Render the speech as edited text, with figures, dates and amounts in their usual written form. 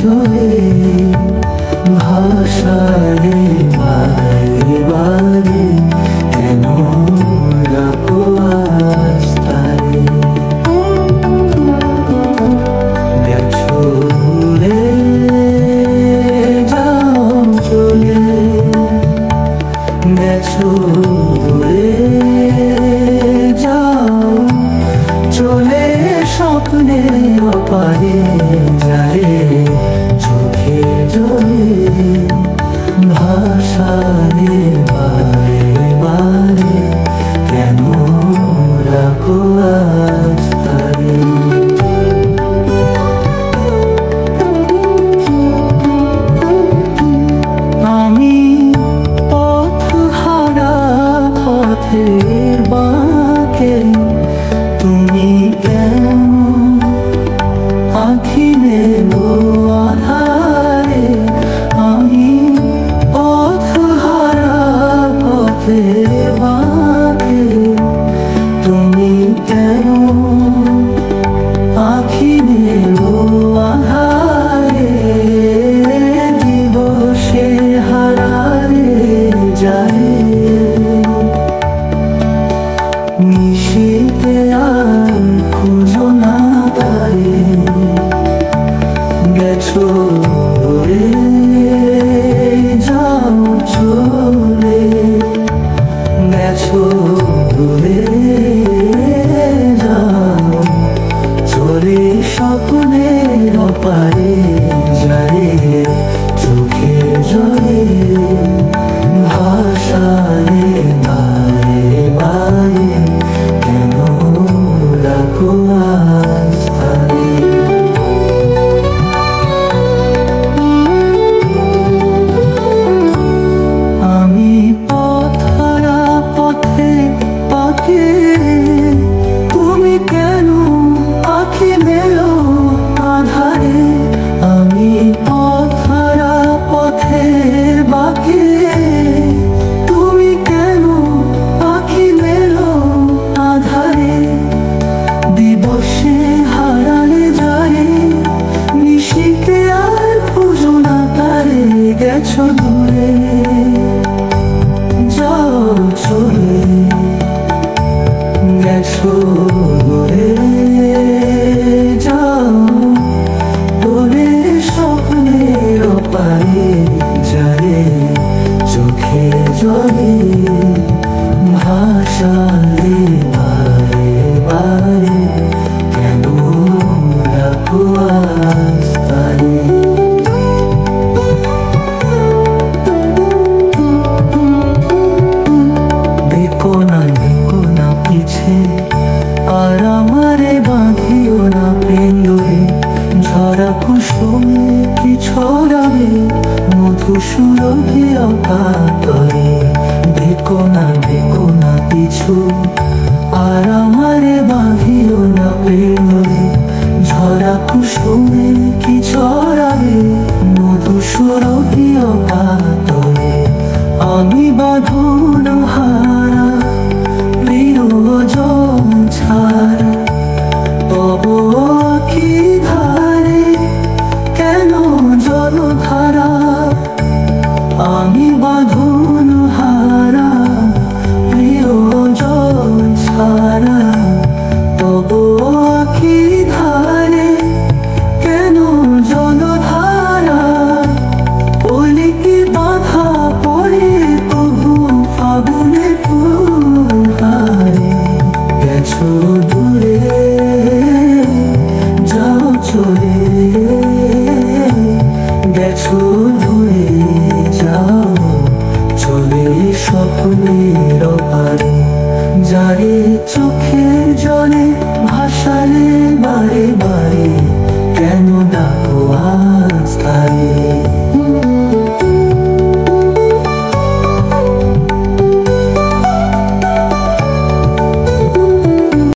জলে ভাষারে বারে বারে কেন ডাকো আজ তারে। গেছো রে যাও চলে, গেছো রে যাও চলে স্বপ্নের অপারে যায় চোখে জলে ভাষারে বারে বারে কেন ডাকো আজ তারে। আমি পথ হারা পথের বাঁকে তুমি কেন আঁখি মেলো আধারে। আমি পথ হারা পথের বাঁকে তুমি কেন আঁখি মেলো আধারে। দিবসে হারারে যায় নিশীথে আর খুঁজো না তারে। গেছো রে যাও চলে, গেছো রে যাও চলে স্বপ্নের অপারে যায় চোখে জলে ভাষারে বারে বারে কেন ডাকো আজ তারে। আমি পথ হারা পথে পথে তুমি কেন আঁখি মেলো আধারে। আমি পথ হারা পথের বাঁকে তুমি কেন আঁখি মেলো আধারে। দিবসে হারালে যায় নিশীথে আর খুঁজো না তারে। গেছো দূরে যাও চলে, গেছো দূরে যাও বলে স্বপ্নের অপারে যায় চোখে জলে ভাষারে বারে বারে কেন ডাকো আজ তারে। দেখো না পিছে আর আমারে বাঁধিও না প্রেমে। ঝরা কুসুমে কি ছড়াবে মধু সুরভি অকাতরে। দেখো না পিছু আর আমারে বাঁধিও না প্রেমে। ঝরা কুসুমে কি ছড়াবে মধু সুরভি অকাতরে। আমি বাঁধন হারা প্রিয়জন ছাড়া তব আঁখি ধারে কেন জলধারা। আমি বাঁধন হারা প্রিয়জন ছাড়া তব আঁখি ধারে কেন জলধারা। পলিকে বাঁধা পড়ে তবু ফাগুনে ফুলহারে। গেছো দূরে যাও চলে, গেছো দূরে যাও চলে স্বপ্নের অপারে যায় চোখের জলে ভাষারে বারে বারে।